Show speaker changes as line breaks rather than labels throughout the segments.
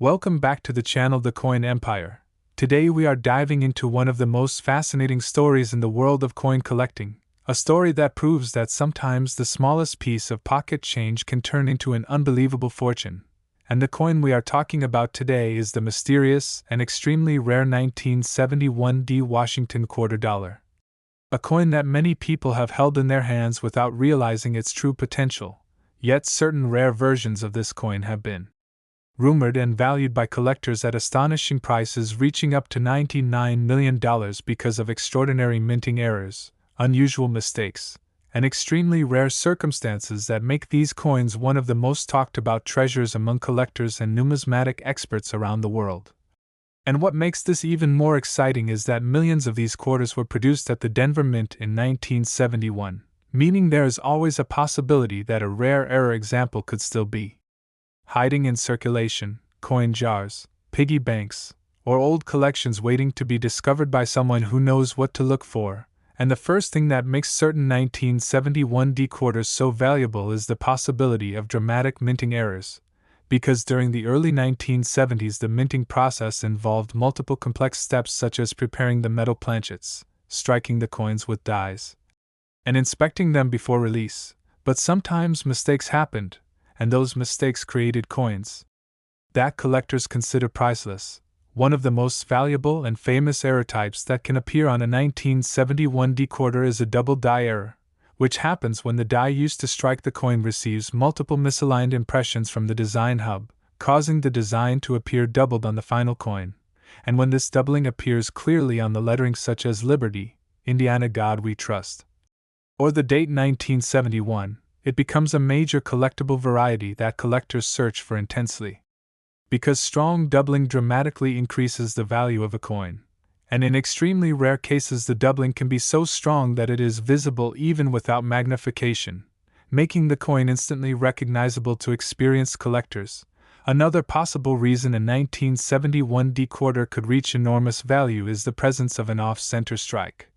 Welcome back to the channel The Coin Empire. Today we are diving into one of the most fascinating stories in the world of coin collecting, a story that proves that sometimes the smallest piece of pocket change can turn into an unbelievable fortune. And the coin we are talking about today is the mysterious and extremely rare 1971 Washington quarter dollar. A coin that many people have held in their hands without realizing its true potential, yet certain rare versions of this coin have been rumored and valued by collectors at astonishing prices reaching up to $99 million because of extraordinary minting errors, unusual mistakes, and extremely rare circumstances that make these coins one of the most talked about treasures among collectors and numismatic experts around the world. And what makes this even more exciting is that millions of these quarters were produced at the Denver Mint in 1971, meaning there is always a possibility that a rare error example could still be hiding in circulation, coin jars, piggy banks, or old collections waiting to be discovered by someone who knows what to look for. And the first thing that makes certain 1971 quarters so valuable is the possibility of dramatic minting errors, because during the early 1970s the minting process involved multiple complex steps such as preparing the metal planchets, striking the coins with dies, and inspecting them before release. But sometimes mistakes happened, and those mistakes created coins that collectors consider priceless. One of the most valuable and famous error types that can appear on a 1971 quarter is a double die error, which happens when the die used to strike the coin receives multiple misaligned impressions from the design hub, causing the design to appear doubled on the final coin. And when this doubling appears clearly on the lettering such as Liberty, Indiana God We Trust, or the date 1971, it becomes a major collectible variety that collectors search for intensely. Because strong doubling dramatically increases the value of a coin, and in extremely rare cases the doubling can be so strong that it is visible even without magnification, making the coin instantly recognizable to experienced collectors. Another possible reason a 1971 quarter could reach enormous value is the presence of an off-center strike,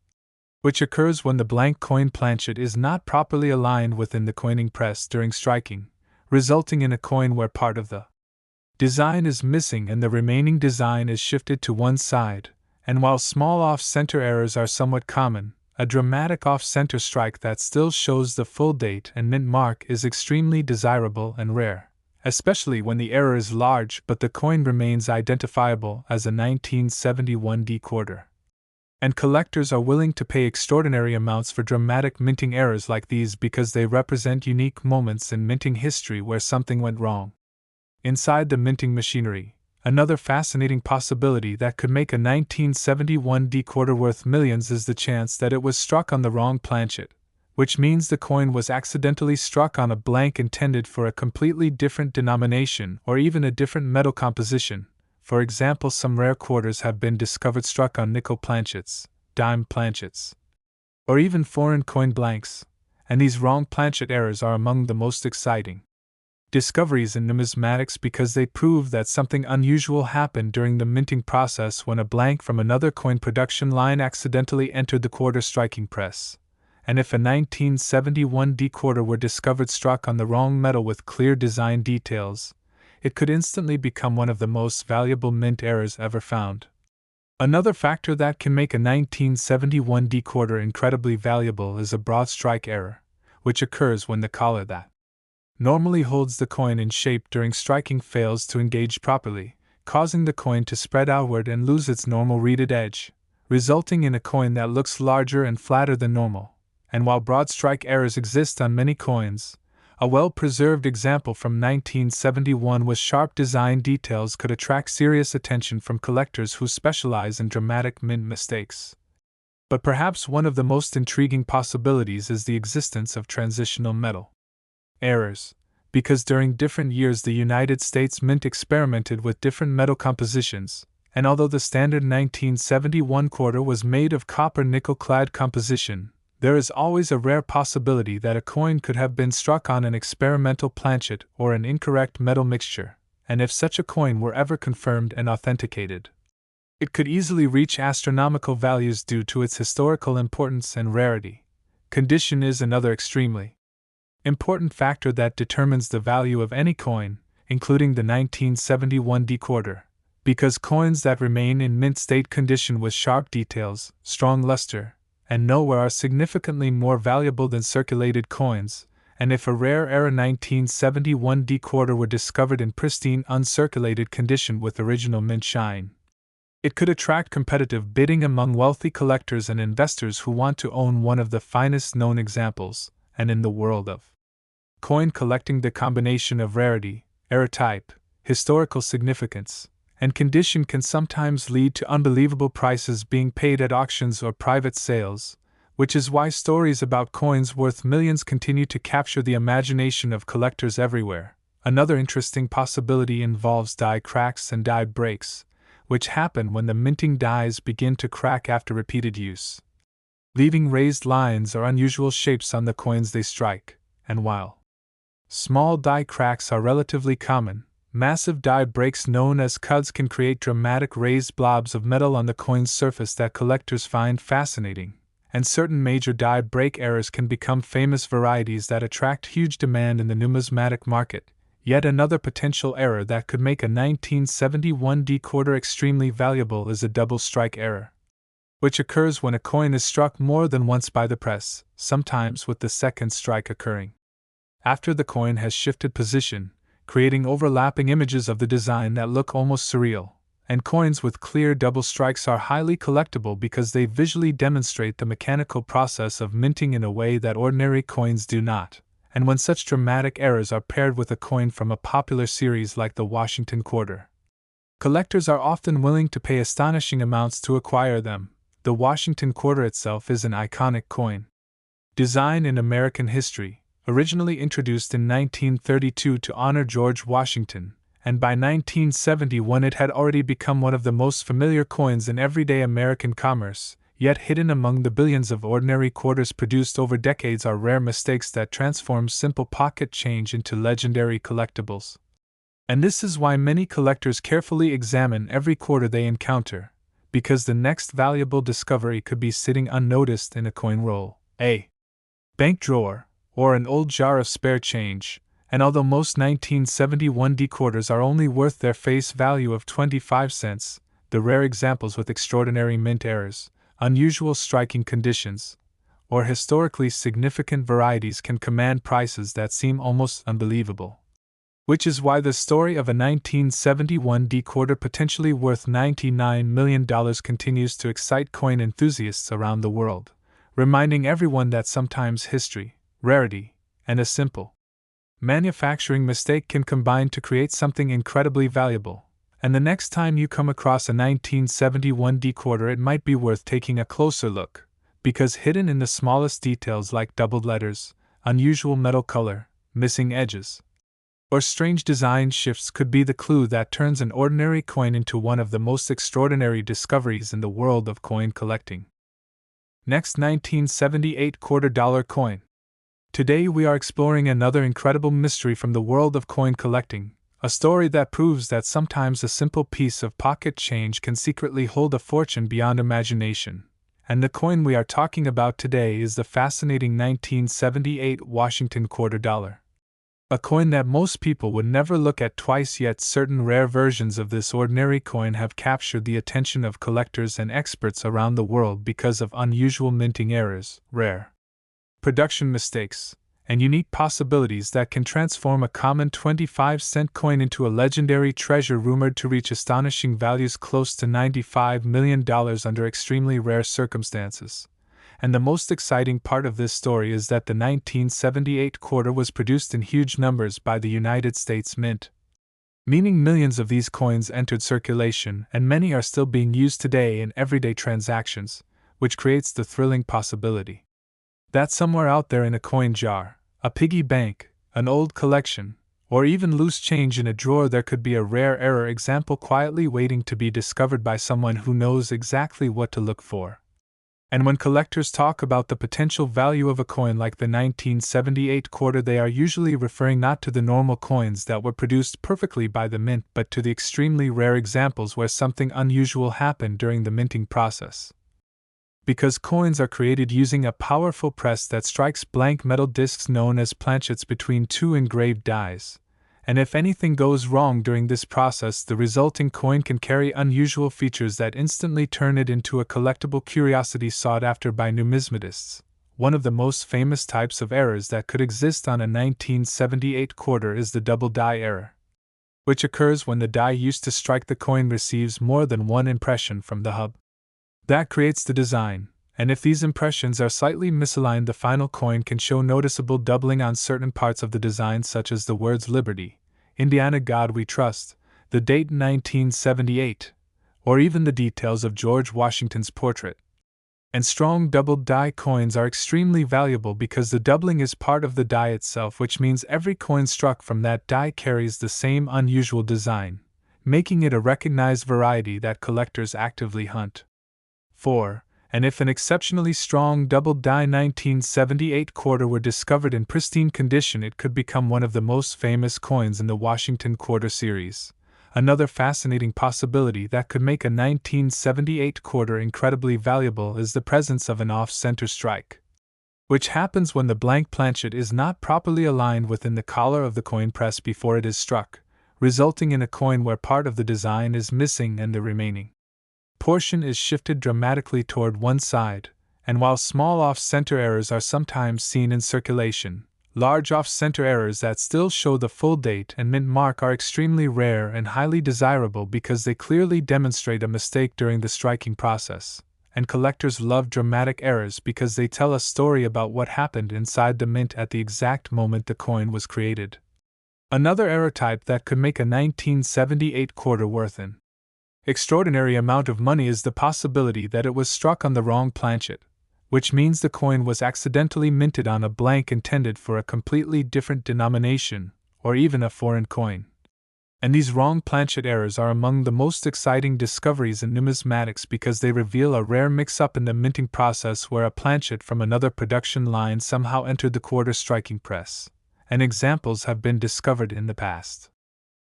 which occurs when the blank coin planchet is not properly aligned within the coining press during striking, resulting in a coin where part of the design is missing and the remaining design is shifted to one side. And while small off-center errors are somewhat common, a dramatic off-center strike that still shows the full date and mint mark is extremely desirable and rare, especially when the error is large but the coin remains identifiable as a 1971 quarter. And collectors are willing to pay extraordinary amounts for dramatic minting errors like these because they represent unique moments in minting history where something went wrong. Inside the minting machinery, another fascinating possibility that could make a 1971 quarter worth millions is the chance that it was struck on the wrong planchet, which means the coin was accidentally struck on a blank intended for a completely different denomination or even a different metal composition. For example, some rare quarters have been discovered struck on nickel planchets, dime planchets, or even foreign coin blanks, and these wrong planchet errors are among the most exciting discoveries in numismatics because they prove that something unusual happened during the minting process when a blank from another coin production line accidentally entered the quarter striking press. And if a 1971 quarter were discovered struck on the wrong metal with clear design details, it could instantly become one of the most valuable mint errors ever found. Another factor that can make a 1971 quarter incredibly valuable is a broad strike error, which occurs when the collar that normally holds the coin in shape during striking fails to engage properly, causing the coin to spread outward and lose its normal reeded edge, resulting in a coin that looks larger and flatter than normal. And while broad strike errors exist on many coins, a well-preserved example from 1971 with sharp design details could attract serious attention from collectors who specialize in dramatic mint mistakes. But perhaps one of the most intriguing possibilities is the existence of transitional metal errors, because during different years the United States Mint experimented with different metal compositions, and although the standard 1971 quarter was made of copper-nickel-clad composition, there is always a rare possibility that a coin could have been struck on an experimental planchet or an incorrect metal mixture, and if such a coin were ever confirmed and authenticated, it could easily reach astronomical values due to its historical importance and rarity. Condition is another extremely important factor that determines the value of any coin, including the 1971 D-quarter, because coins that remain in mint state condition with sharp details, strong luster, and nowhere are significantly more valuable than circulated coins, and if a rare era 1971 D-quarter were discovered in pristine uncirculated condition with original mint shine, it could attract competitive bidding among wealthy collectors and investors who want to own one of the finest known examples. And in the world of coin collecting, the combination of rarity, era type, historical significance, and condition can sometimes lead to unbelievable prices being paid at auctions or private sales, which is why stories about coins worth millions continue to capture the imagination of collectors everywhere. Another interesting possibility involves die cracks and die breaks, which happen when the minting dies begin to crack after repeated use, leaving raised lines or unusual shapes on the coins they strike. And while small die cracks are relatively common, massive die breaks known as cuds can create dramatic raised blobs of metal on the coin's surface that collectors find fascinating, and certain major die break errors can become famous varieties that attract huge demand in the numismatic market. Yet another potential error that could make a 1971 D-quarter extremely valuable is a double strike error, which occurs when a coin is struck more than once by the press, sometimes with the second strike occurring after the coin has shifted position, creating overlapping images of the design that look almost surreal. And coins with clear double strikes are highly collectible because they visually demonstrate the mechanical process of minting in a way that ordinary coins do not. And when such dramatic errors are paired with a coin from a popular series like the Washington quarter, collectors are often willing to pay astonishing amounts to acquire them. The Washington quarter itself is an iconic coin. Design in American history, originally introduced in 1932 to honor George Washington, and by 1971 it had already become one of the most familiar coins in everyday American commerce. Yet hidden among the billions of ordinary quarters produced over decades are rare mistakes that transform simple pocket change into legendary collectibles. And this is why many collectors carefully examine every quarter they encounter, because the next valuable discovery could be sitting unnoticed in a coin roll, a bank drawer, or an old jar of spare change. And although most 1971 D-quarters are only worth their face value of 25 cents, the rare examples with extraordinary mint errors, unusual striking conditions, or historically significant varieties can command prices that seem almost unbelievable. Which is why the story of a 1971 D-quarter potentially worth $99 million continues to excite coin enthusiasts around the world, reminding everyone that sometimes history, rarity, and a simple manufacturing mistake can combine to create something incredibly valuable. And the next time you come across a 1971 D-quarter, it might be worth taking a closer look, because hidden in the smallest details like doubled letters, unusual metal color, missing edges, or strange design shifts could be the clue that turns an ordinary coin into one of the most extraordinary discoveries in the world of coin collecting. Next, 1978 $quarter coin. Today we are exploring another incredible mystery from the world of coin collecting. A story that proves that sometimes a simple piece of pocket change can secretly hold a fortune beyond imagination. And the coin we are talking about today is the fascinating 1978 Washington $quarter. A coin that most people would never look at twice, yet certain rare versions of this ordinary coin have captured the attention of collectors and experts around the world because of unusual minting errors, rare production mistakes, and unique possibilities that can transform a common 25-cent coin into a legendary treasure rumored to reach astonishing values close to $95 million under extremely rare circumstances. And the most exciting part of this story is that the 1978 quarter was produced in huge numbers by the United States Mint, meaning millions of these coins entered circulation, and many are still being used today in everyday transactions, which creates the thrilling possibility that somewhere out there in a coin jar, a piggy bank, an old collection, or even loose change in a drawer, there could be a rare error example quietly waiting to be discovered by someone who knows exactly what to look for. And when collectors talk about the potential value of a coin like the 1978 quarter, they are usually referring not to the normal coins that were produced perfectly by the mint, but to the extremely rare examples where something unusual happened during the minting process. Because coins are created using a powerful press that strikes blank metal discs known as planchets between two engraved dies, and if anything goes wrong during this process, the resulting coin can carry unusual features that instantly turn it into a collectible curiosity sought after by numismatists. One of the most famous types of errors that could exist on a 1978 quarter is the double die error, which occurs when the die used to strike the coin receives more than one impression from the hub. That creates the design, and if these impressions are slightly misaligned, the final coin can show noticeable doubling on certain parts of the design, such as the words Liberty, Indiana God We Trust, the date 1978, or even the details of George Washington's portrait. And strong doubled die coins are extremely valuable because the doubling is part of the die itself, which means every coin struck from that die carries the same unusual design, making it a recognized variety that collectors actively hunt. 4. And if an exceptionally strong doubled die 1978 quarter were discovered in pristine condition, it could become one of the most famous coins in the Washington quarter series. Another fascinating possibility that could make a 1978 quarter incredibly valuable is the presence of an off-center strike, which happens when the blank planchet is not properly aligned within the collar of the coin press before it is struck, resulting in a coin where part of the design is missing and the remaining portion is shifted dramatically toward one side. And while small off-center errors are sometimes seen in circulation, large off-center errors that still show the full date and mint mark are extremely rare and highly desirable because they clearly demonstrate a mistake during the striking process. And collectors love dramatic errors because they tell a story about what happened inside the mint at the exact moment the coin was created. Another error type that could make a 1978 quarter worth an extraordinary amount of money is the possibility that it was struck on the wrong planchet, which means the coin was accidentally minted on a blank intended for a completely different denomination, or even a foreign coin. And these wrong planchet errors are among the most exciting discoveries in numismatics because they reveal a rare mix-up in the minting process where a planchet from another production line somehow entered the quarter striking press. And examples have been discovered in the past,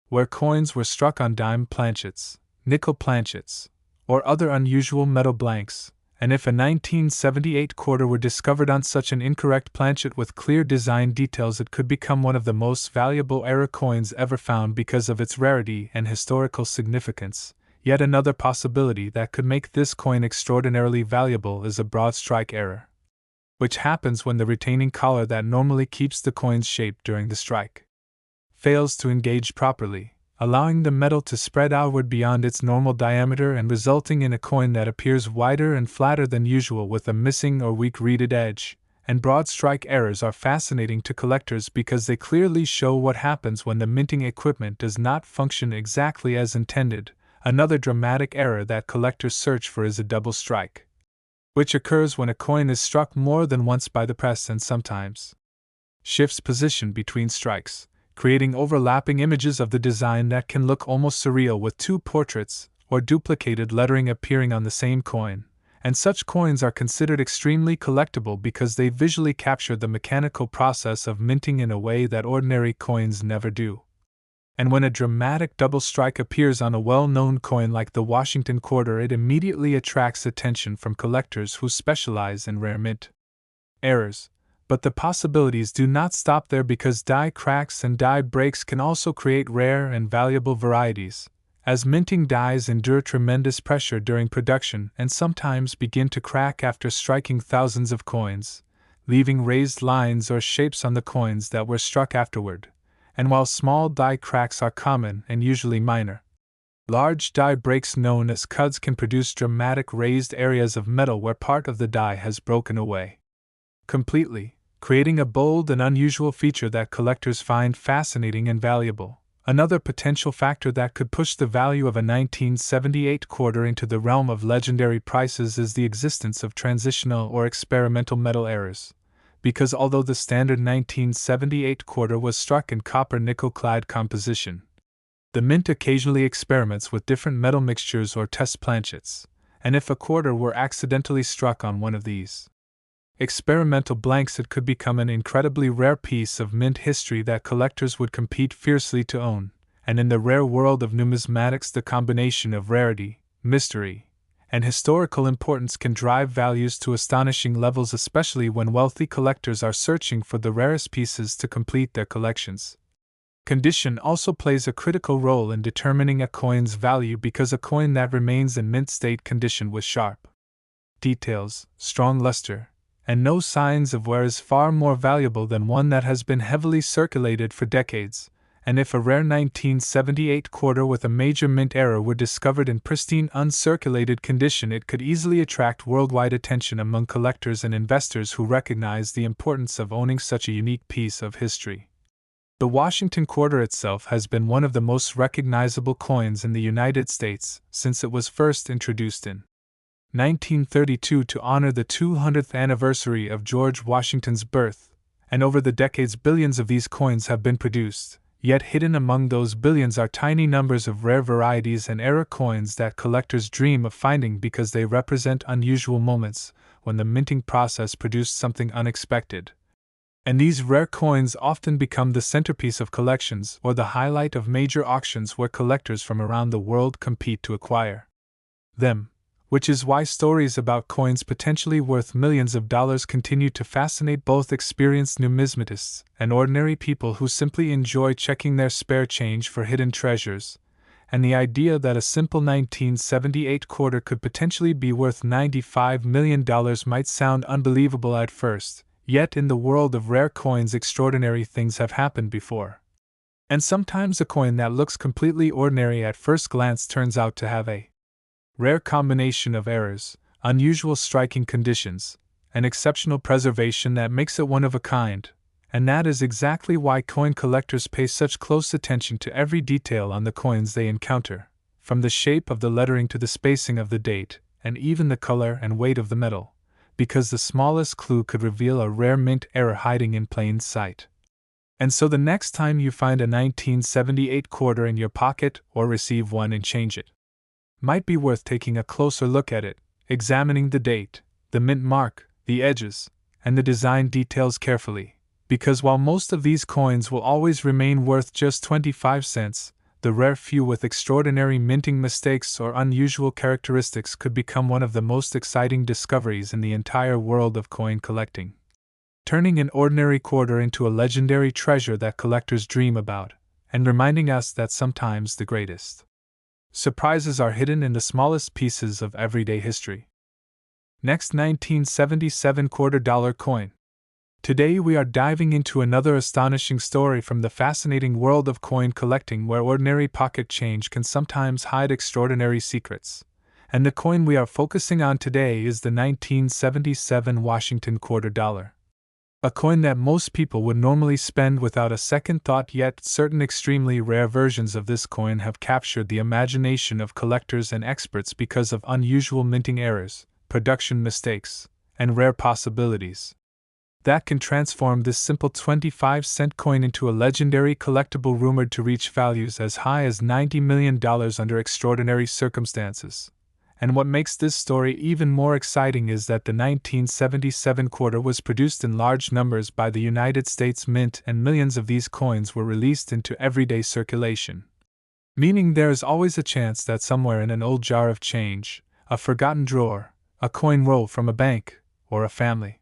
where coins were struck on dime planchets, nickel planchets, or other unusual metal blanks, and if a 1978 quarter were discovered on such an incorrect planchet with clear design details, it could become one of the most valuable error coins ever found because of its rarity and historical significance. Yet another possibility that could make this coin extraordinarily valuable is a broad strike error, which happens when the retaining collar that normally keeps the coin's shape during the strike fails to engage properly, allowing the metal to spread outward beyond its normal diameter and resulting in a coin that appears wider and flatter than usual with a missing or weak reeded edge. And broad strike errors are fascinating to collectors because they clearly show what happens when the minting equipment does not function exactly as intended. Another dramatic error that collectors search for is a double strike, which occurs when a coin is struck more than once by the press and sometimes shifts position between strikes, creating overlapping images of the design that can look almost surreal with two portraits or duplicated lettering appearing on the same coin. And such coins are considered extremely collectible because they visually capture the mechanical process of minting in a way that ordinary coins never do. And when a dramatic double strike appears on a well-known coin like the Washington quarter, it immediately attracts attention from collectors who specialize in rare mint errors. But the possibilities do not stop there because die cracks and die breaks can also create rare and valuable varieties, as minting dies endure tremendous pressure during production and sometimes begin to crack after striking thousands of coins, leaving raised lines or shapes on the coins that were struck afterward. And while small die cracks are common and usually minor, large die breaks known as cuds can produce dramatic raised areas of metal where part of the die has broken away completely, creating a bold and unusual feature that collectors find fascinating and valuable. Another potential factor that could push the value of a 1978 quarter into the realm of legendary prices is the existence of transitional or experimental metal errors. Because although the standard 1978 quarter was struck in copper-nickel clad composition, the mint occasionally experiments with different metal mixtures or test planchets, and if a quarter were accidentally struck on one of these experimental blanks, it could become an incredibly rare piece of mint history that collectors would compete fiercely to own. And in the rare world of numismatics, the combination of rarity, mystery, and historical importance can drive values to astonishing levels, especially when wealthy collectors are searching for the rarest pieces to complete their collections. Condition also plays a critical role in determining a coin's value because a coin that remains in mint state condition with sharp details, strong luster, and no signs of wear is far more valuable than one that has been heavily circulated for decades. And if a rare 1978 quarter with a major mint error were discovered in pristine uncirculated condition, it could easily attract worldwide attention among collectors and investors who recognize the importance of owning such a unique piece of history. The Washington quarter itself has been one of the most recognizable coins in the United States since it was first introduced in 1932 to honor the 200th anniversary of George Washington's birth, and over the decades billions of these coins have been produced, yet hidden among those billions are tiny numbers of rare varieties and error coins that collectors dream of finding because they represent unusual moments when the minting process produced something unexpected. And these rare coins often become the centerpiece of collections or the highlight of major auctions where collectors from around the world compete to acquire them, which is why stories about coins potentially worth millions of dollars continue to fascinate both experienced numismatists and ordinary people who simply enjoy checking their spare change for hidden treasures. And the idea that a simple 1978 quarter could potentially be worth $95 million might sound unbelievable at first. Yet in the world of rare coins, extraordinary things have happened before. And sometimes a coin that looks completely ordinary at first glance turns out to have a rare combination of errors, unusual striking conditions, and exceptional preservation that makes it one of a kind. And that is exactly why coin collectors pay such close attention to every detail on the coins they encounter, from the shape of the lettering to the spacing of the date, and even the color and weight of the metal, because the smallest clue could reveal a rare mint error hiding in plain sight. And so the next time you find a 1978 quarter in your pocket or receive one and change it, might be worth taking a closer look at it, examining the date, the mint mark, the edges, and the design details carefully, because while most of these coins will always remain worth just 25 cents, the rare few with extraordinary minting mistakes or unusual characteristics could become one of the most exciting discoveries in the entire world of coin collecting, turning an ordinary quarter into a legendary treasure that collectors dream about, and reminding us that sometimes the greatest surprises are hidden in the smallest pieces of everyday history. Next, 1977 $quarter coin. Today we are diving into another astonishing story from the fascinating world of coin collecting, where ordinary pocket change can sometimes hide extraordinary secrets. And the coin we are focusing on today is the 1977 Washington $quarter. A coin that most people would normally spend without a second thought, yet certain extremely rare versions of this coin have captured the imagination of collectors and experts because of unusual minting errors, production mistakes, and rare possibilities that can transform this simple 25-cent coin into a legendary collectible rumored to reach values as high as $90 million under extraordinary circumstances. And what makes this story even more exciting is that the 1977 quarter was produced in large numbers by the United States Mint, and millions of these coins were released into everyday circulation. Meaning there is always a chance that somewhere in an old jar of change, a forgotten drawer, a coin roll from a bank, or a family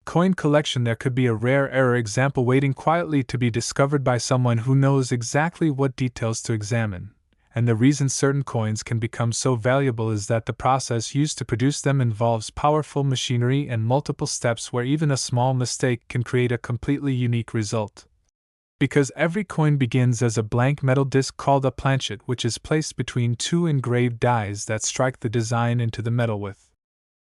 coin collection, there could be a rare error example waiting quietly to be discovered by someone who knows exactly what details to examine. And the reason certain coins can become so valuable is that the process used to produce them involves powerful machinery and multiple steps where even a small mistake can create a completely unique result. Because every coin begins as a blank metal disc called a planchet, which is placed between two engraved dies that strike the design into the metal with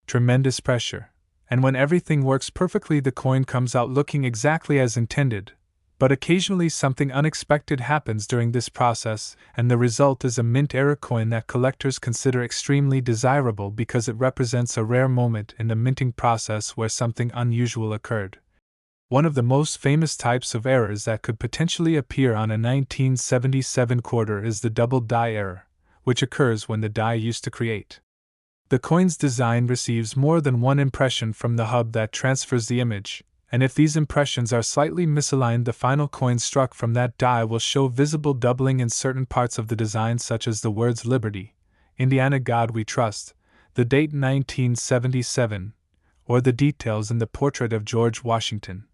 tremendous pressure. And when everything works perfectly, the coin comes out looking exactly as intended. But occasionally something unexpected happens during this process, and the result is a mint error coin that collectors consider extremely desirable because it represents a rare moment in the minting process where something unusual occurred. One of the most famous types of errors that could potentially appear on a 1977 quarter is the double die error, which occurs when the die used to create the coin's design receives more than one impression from the hub that transfers the image, and if these impressions are slightly misaligned, the final coin struck from that die will show visible doubling in certain parts of the design, such as the words Liberty, Indiana God We Trust, the date 1977, or the details in the portrait of George Washington.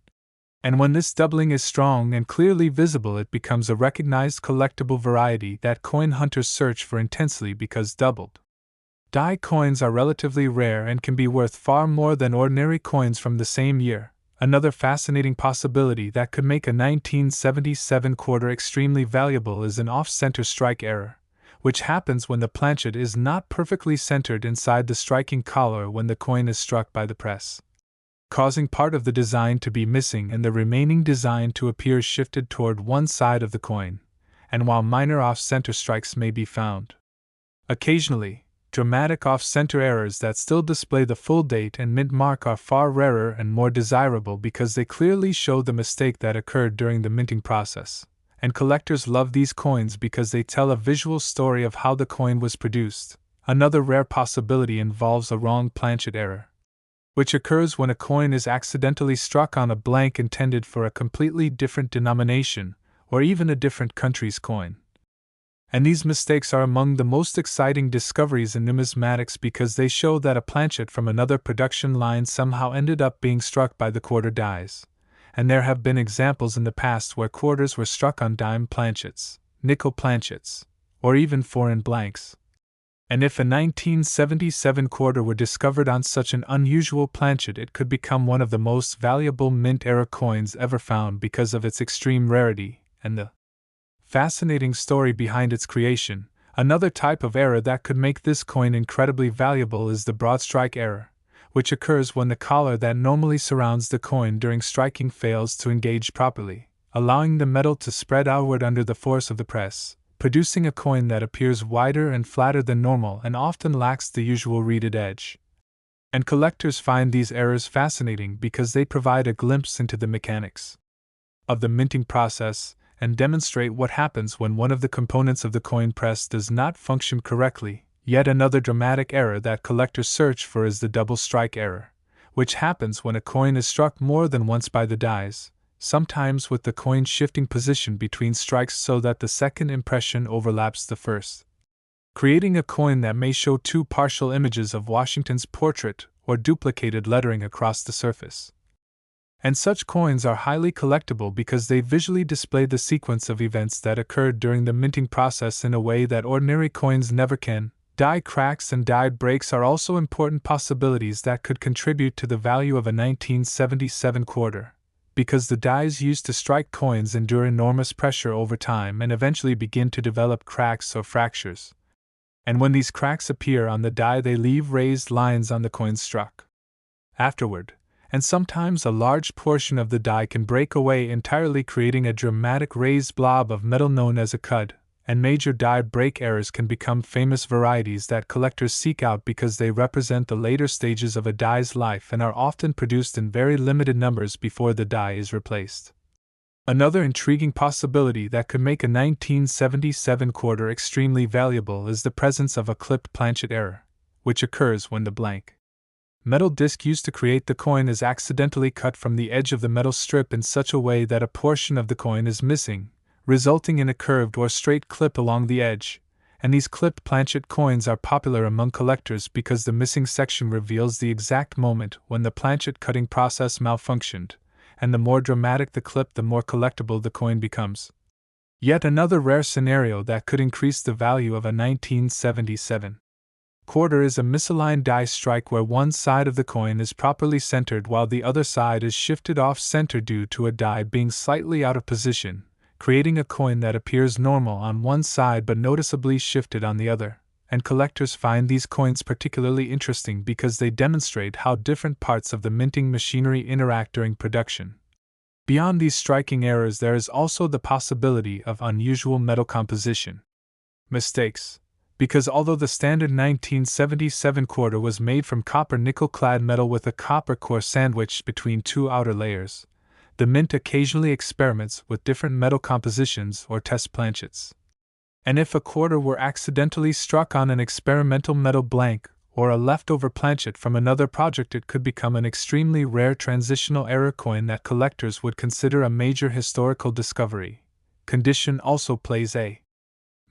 And when this doubling is strong and clearly visible, it becomes a recognized collectible variety that coin hunters search for intensely because doubled die coins are relatively rare and can be worth far more than ordinary coins from the same year. Another fascinating possibility that could make a 1977 quarter extremely valuable is an off-center strike error, which happens when the planchet is not perfectly centered inside the striking collar when the coin is struck by the press, causing part of the design to be missing and the remaining design to appear shifted toward one side of the coin, and while minor off-center strikes may be found, occasionally, dramatic off-center errors that still display the full date and mint mark are far rarer and more desirable because they clearly show the mistake that occurred during the minting process, and collectors love these coins because they tell a visual story of how the coin was produced. Another rare possibility involves a wrong planchet error, which occurs when a coin is accidentally struck on a blank intended for a completely different denomination or even a different country's coin. And these mistakes are among the most exciting discoveries in numismatics because they show that a planchet from another production line somehow ended up being struck by the quarter dies. And there have been examples in the past where quarters were struck on dime planchets, nickel planchets, or even foreign blanks. And if a 1977 quarter were discovered on such an unusual planchet, it could become one of the most valuable mint-era coins ever found because of its extreme rarity and the fascinating story behind its creation. Another type of error that could make this coin incredibly valuable is the broad strike error, which occurs when the collar that normally surrounds the coin during striking fails to engage properly, allowing the metal to spread outward under the force of the press, producing a coin that appears wider and flatter than normal and often lacks the usual reeded edge. And collectors find these errors fascinating because they provide a glimpse into the mechanics of the minting process and demonstrate what happens when one of the components of the coin press does not function correctly. Yet another dramatic error that collectors search for is the double strike error, which happens when a coin is struck more than once by the dies, sometimes with the coin shifting position between strikes so that the second impression overlaps the first, creating a coin that may show two partial images of Washington's portrait or duplicated lettering across the surface. And such coins are highly collectible because they visually display the sequence of events that occurred during the minting process in a way that ordinary coins never can. Die cracks and die breaks are also important possibilities that could contribute to the value of a 1977 quarter, because the dies used to strike coins endure enormous pressure over time and eventually begin to develop cracks or fractures. And when these cracks appear on the die, they leave raised lines on the coins struck. Afterward, and sometimes a large portion of the die can break away entirely, creating a dramatic raised blob of metal known as a cud, and major die break errors can become famous varieties that collectors seek out because they represent the later stages of a die's life and are often produced in very limited numbers before the die is replaced. Another intriguing possibility that could make a 1977 quarter extremely valuable is the presence of a clipped planchet error, which occurs when the blank metal disc used to create the coin is accidentally cut from the edge of the metal strip in such a way that a portion of the coin is missing, resulting in a curved or straight clip along the edge. And these clipped planchet coins are popular among collectors because the missing section reveals the exact moment when the planchet cutting process malfunctioned, and the more dramatic the clip, the more collectible the coin becomes. Yet another rare scenario that could increase the value of a 1977 quarter is a misaligned die strike where one side of the coin is properly centered while the other side is shifted off-center due to a die being slightly out of position, creating a coin that appears normal on one side but noticeably shifted on the other. And collectors find these coins particularly interesting because they demonstrate how different parts of the minting machinery interact during production. Beyond these striking errors, there is also the possibility of unusual metal composition mistakes, because although the standard 1977 quarter was made from copper nickel-clad metal with a copper core sandwiched between two outer layers, the mint occasionally experiments with different metal compositions or test planchets. And if a quarter were accidentally struck on an experimental metal blank or a leftover planchet from another project, it could become an extremely rare transitional error coin that collectors would consider a major historical discovery. Condition also plays a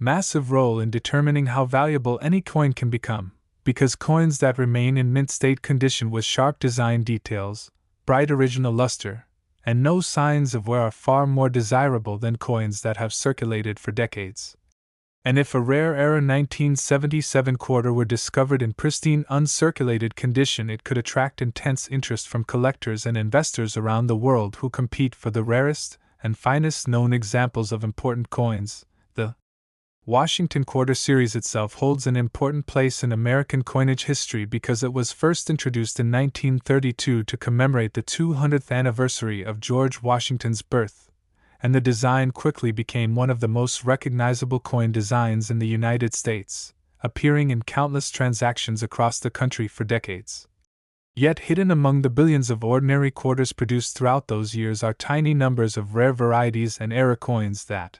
massive role in determining how valuable any coin can become, because coins that remain in mint state condition with sharp design details, bright original luster, and no signs of wear are far more desirable than coins that have circulated for decades. And if a rare era 1977 quarter were discovered in pristine, uncirculated condition, it could attract intense interest from collectors and investors around the world who compete for the rarest and finest known examples of important coins. The Washington Quarter series itself holds an important place in American coinage history because it was first introduced in 1932 to commemorate the 200th anniversary of George Washington's birth, and the design quickly became one of the most recognizable coin designs in the United States, appearing in countless transactions across the country for decades. Yet hidden among the billions of ordinary quarters produced throughout those years are tiny numbers of rare varieties and era coins that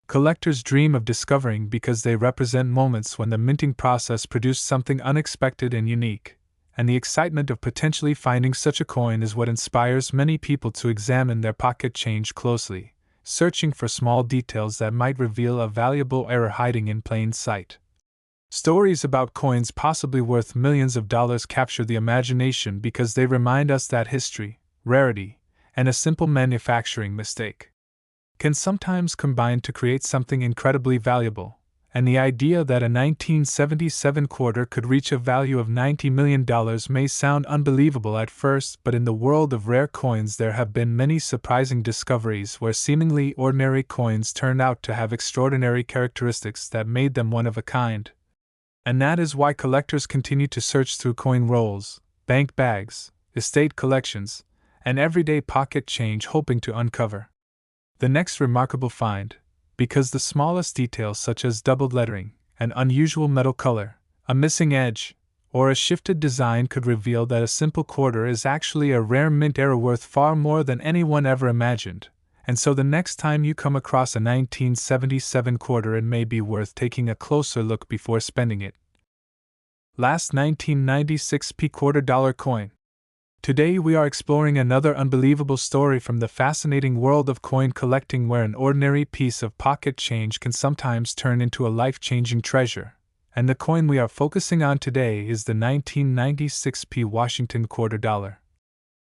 collectors dream of discovering because they represent moments when the minting process produced something unexpected and unique, and the excitement of potentially finding such a coin is what inspires many people to examine their pocket change closely, searching for small details that might reveal a valuable era hiding in plain sight. Stories about coins possibly worth millions of dollars capture the imagination because they remind us that history, rarity, and a simple manufacturing mistake can sometimes combine to create something incredibly valuable, and the idea that a 1977 quarter could reach a value of $90 million may sound unbelievable at first, but in the world of rare coins there have been many surprising discoveries where seemingly ordinary coins turned out to have extraordinary characteristics that made them one of a kind. And that is why collectors continue to search through coin rolls, bank bags, estate collections, and everyday pocket change hoping to uncover the next remarkable find, because the smallest details such as doubled lettering, an unusual metal color, a missing edge, or a shifted design could reveal that a simple quarter is actually a rare mint era worth far more than anyone ever imagined, and so the next time you come across a 1977 quarter it may be worth taking a closer look before spending it. Last 1996 quarter dollar coin. Today we are exploring another unbelievable story from the fascinating world of coin collecting where an ordinary piece of pocket change can sometimes turn into a life-changing treasure, and the coin we are focusing on today is the 1996 Washington quarter dollar.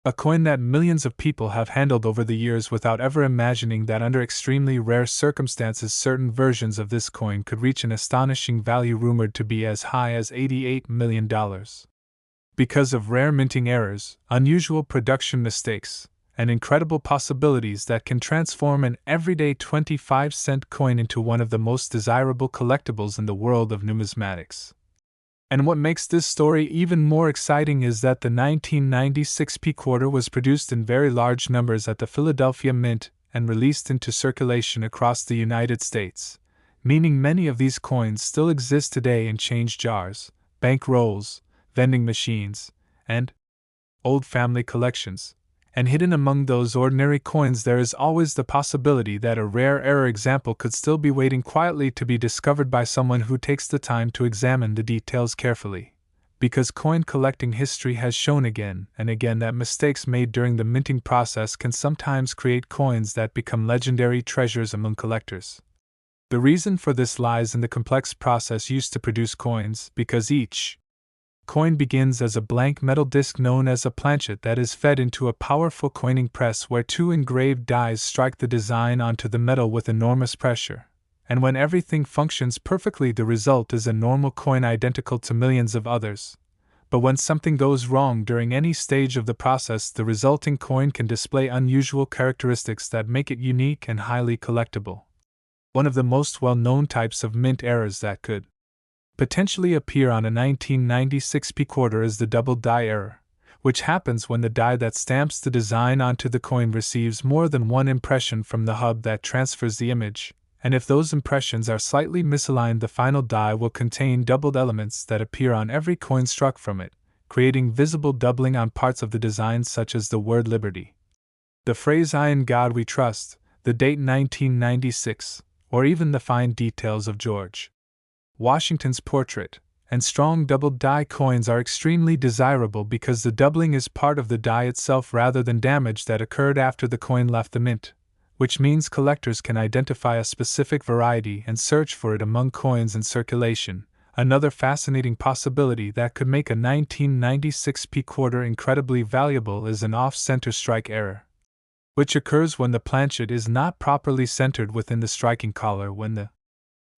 A coin that millions of people have handled over the years without ever imagining that under extremely rare circumstances certain versions of this coin could reach an astonishing value rumored to be as high as $88 million. Because of rare minting errors, unusual production mistakes, and incredible possibilities that can transform an everyday 25-cent coin into one of the most desirable collectibles in the world of numismatics. And what makes this story even more exciting is that the 1996 quarter was produced in very large numbers at the Philadelphia Mint and released into circulation across the United States, meaning many of these coins still exist today in change jars, bank rolls, vending machines, and old family collections. And hidden among those ordinary coins there is always the possibility that a rare era example could still be waiting quietly to be discovered by someone who takes the time to examine the details carefully. Because coin collecting history has shown again and again that mistakes made during the minting process can sometimes create coins that become legendary treasures among collectors. The reason for this lies in the complex process used to produce coins, because each coin begins as a blank metal disc known as a planchet that is fed into a powerful coining press where two engraved dies strike the design onto the metal with enormous pressure, and when everything functions perfectly the result is a normal coin identical to millions of others. But when something goes wrong during any stage of the process the resulting coin can display unusual characteristics that make it unique and highly collectible. One of the most well-known types of mint errors that could potentially appear on a 1996 quarter is the double die error, which happens when the die that stamps the design onto the coin receives more than one impression from the hub that transfers the image, and if those impressions are slightly misaligned the final die will contain doubled elements that appear on every coin struck from it, creating visible doubling on parts of the design such as the word liberty, the phrase "I in God we trust," the date 1996, or even the fine details of George Washington's portrait. And strong doubled die coins are extremely desirable because the doubling is part of the die itself rather than damage that occurred after the coin left the mint, which means collectors can identify a specific variety and search for it among coins in circulation. Another fascinating possibility that could make a 1996 quarter incredibly valuable is an off-center strike error, which occurs when the planchet is not properly centered within the striking collar when the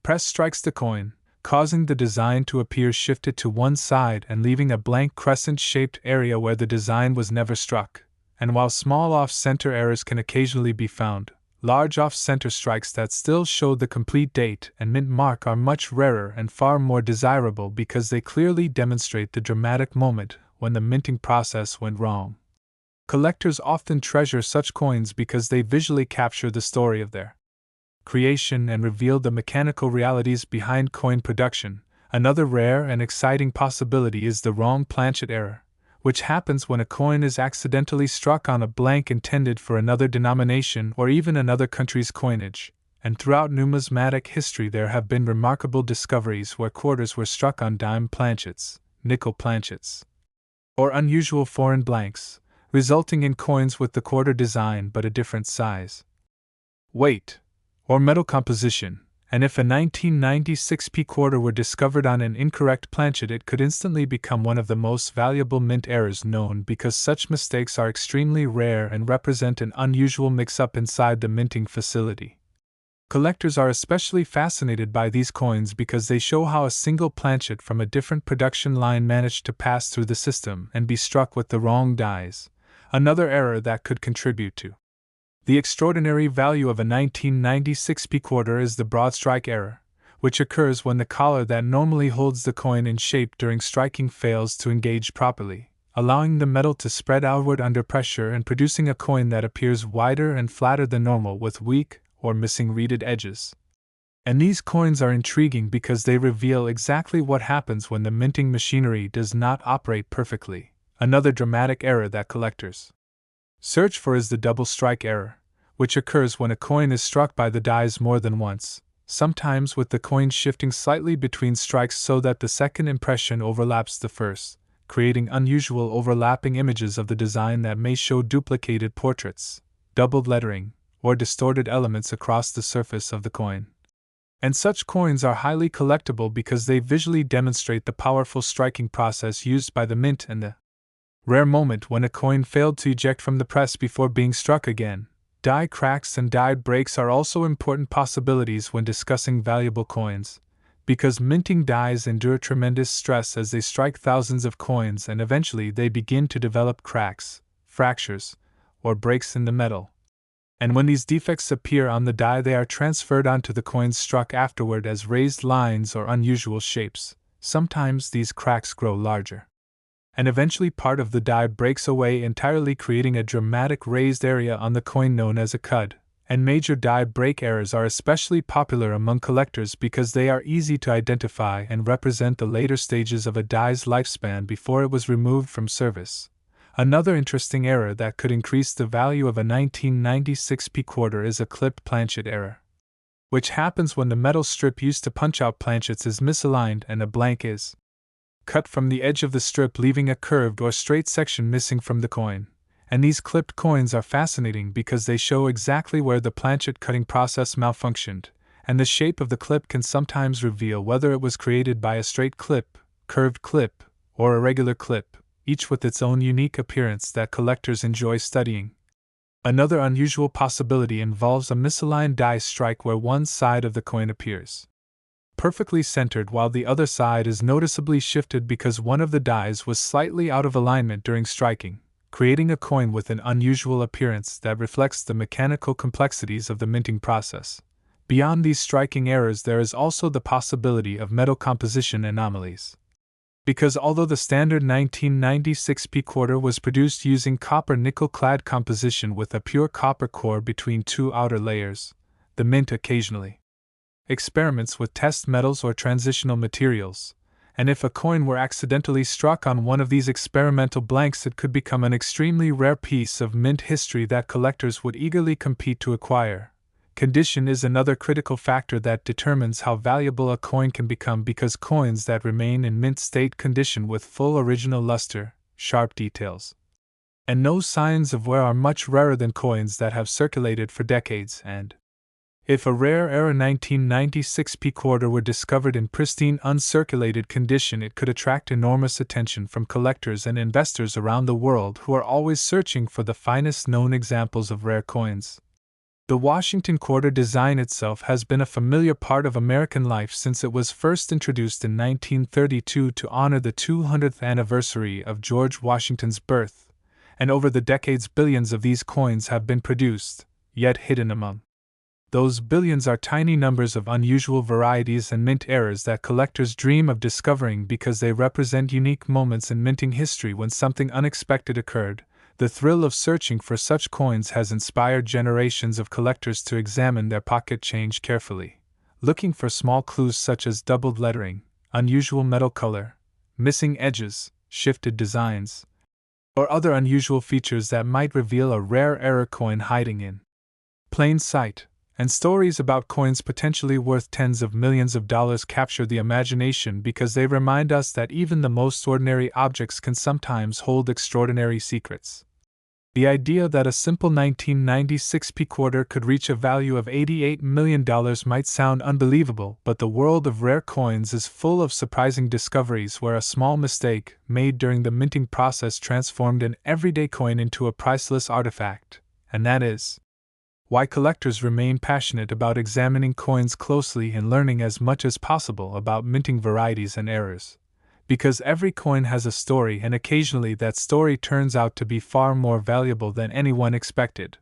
press strikes the coin, causing the design to appear shifted to one side and leaving a blank crescent-shaped area where the design was never struck. And while small off-center errors can occasionally be found, large off-center strikes that still show the complete date and mint mark are much rarer and far more desirable because they clearly demonstrate the dramatic moment when the minting process went wrong. Collectors often treasure such coins because they visually capture the story of their creation and reveal the mechanical realities behind coin production. Another rare and exciting possibility is the wrong planchet error, which happens when a coin is accidentally struck on a blank intended for another denomination or even another country's coinage. And throughout numismatic history there have been remarkable discoveries where quarters were struck on dime planchets, nickel planchets, or unusual foreign blanks, resulting in coins with the quarter design but a different size, weight, or metal composition. And if a 1996p quarter were discovered on an incorrect planchet, it could instantly become one of the most valuable mint errors known because such mistakes are extremely rare and represent an unusual mix-up inside the minting facility. Collectors are especially fascinated by these coins because they show how a single planchet from a different production line managed to pass through the system and be struck with the wrong dies, another error that could contribute to the extraordinary value of a 1996p quarter is the broad strike error, which occurs when the collar that normally holds the coin in shape during striking fails to engage properly, allowing the metal to spread outward under pressure and producing a coin that appears wider and flatter than normal with weak or missing reeded edges. And these coins are intriguing because they reveal exactly what happens when the minting machinery does not operate perfectly. Another dramatic error that collectors search for is the double strike error, which occurs when a coin is struck by the dies more than once, sometimes with the coin shifting slightly between strikes so that the second impression overlaps the first, creating unusual overlapping images of the design that may show duplicated portraits, doubled lettering, or distorted elements across the surface of the coin. And such coins are highly collectible because they visually demonstrate the powerful striking process used by the mint and the rare moment when a coin failed to eject from the press before being struck again. Die cracks and die breaks are also important possibilities when discussing valuable coins, because minting dies endure tremendous stress as they strike thousands of coins and eventually they begin to develop cracks, fractures, or breaks in the metal. And when these defects appear on the die, they are transferred onto the coins struck afterward as raised lines or unusual shapes. Sometimes these cracks grow larger, and eventually part of the die breaks away entirely, creating a dramatic raised area on the coin known as a cud. And major die break errors are especially popular among collectors because they are easy to identify and represent the later stages of a die's lifespan before it was removed from service. Another interesting error that could increase the value of a 1996p quarter is a clipped planchet error, which happens when the metal strip used to punch out planchets is misaligned and a blank is cut from the edge of the strip, leaving a curved or straight section missing from the coin. And these clipped coins are fascinating because they show exactly where the planchet cutting process malfunctioned, and the shape of the clip can sometimes reveal whether it was created by a straight clip, curved clip, or a regular clip, each with its own unique appearance that collectors enjoy studying. Another unusual possibility involves a misaligned die strike where one side of the coin appears perfectly centered while the other side is noticeably shifted because one of the dies was slightly out of alignment during striking, creating a coin with an unusual appearance that reflects the mechanical complexities of the minting process. Beyond these striking errors, there is also the possibility of metal composition anomalies. Because although the standard 1996p quarter was produced using copper-nickel clad composition with a pure copper core between two outer layers, the mint occasionally experiments with test metals or transitional materials, and if a coin were accidentally struck on one of these experimental blanks, it could become an extremely rare piece of mint history that collectors would eagerly compete to acquire. Condition is another critical factor that determines how valuable a coin can become because coins that remain in mint state condition with full original luster, sharp details, and no signs of wear are much rarer than coins that have circulated for decades and If a rare era 1996 P quarter were discovered in pristine uncirculated condition, it could attract enormous attention from collectors and investors around the world who are always searching for the finest known examples of rare coins. The Washington quarter design itself has been a familiar part of American life since it was first introduced in 1932 to honor the 200th anniversary of George Washington's birth, and over the decades billions of these coins have been produced, yet hidden among those billions are tiny numbers of unusual varieties and mint errors that collectors dream of discovering because they represent unique moments in minting history when something unexpected occurred. The thrill of searching for such coins has inspired generations of collectors to examine their pocket change carefully, looking for small clues such as doubled lettering, unusual metal color, missing edges, shifted designs, or other unusual features that might reveal a rare error coin hiding in plain sight. And stories about coins potentially worth tens of millions of dollars capture the imagination because they remind us that even the most ordinary objects can sometimes hold extraordinary secrets. The idea that a simple 1996 P quarter could reach a value of $88 million might sound unbelievable, but the world of rare coins is full of surprising discoveries where a small mistake made during the minting process transformed an everyday coin into a priceless artifact, and that is why collectors remain passionate about examining coins closely and learning as much as possible about minting varieties and errors. Because every coin has a story, and occasionally that story turns out to be far more valuable than anyone expected.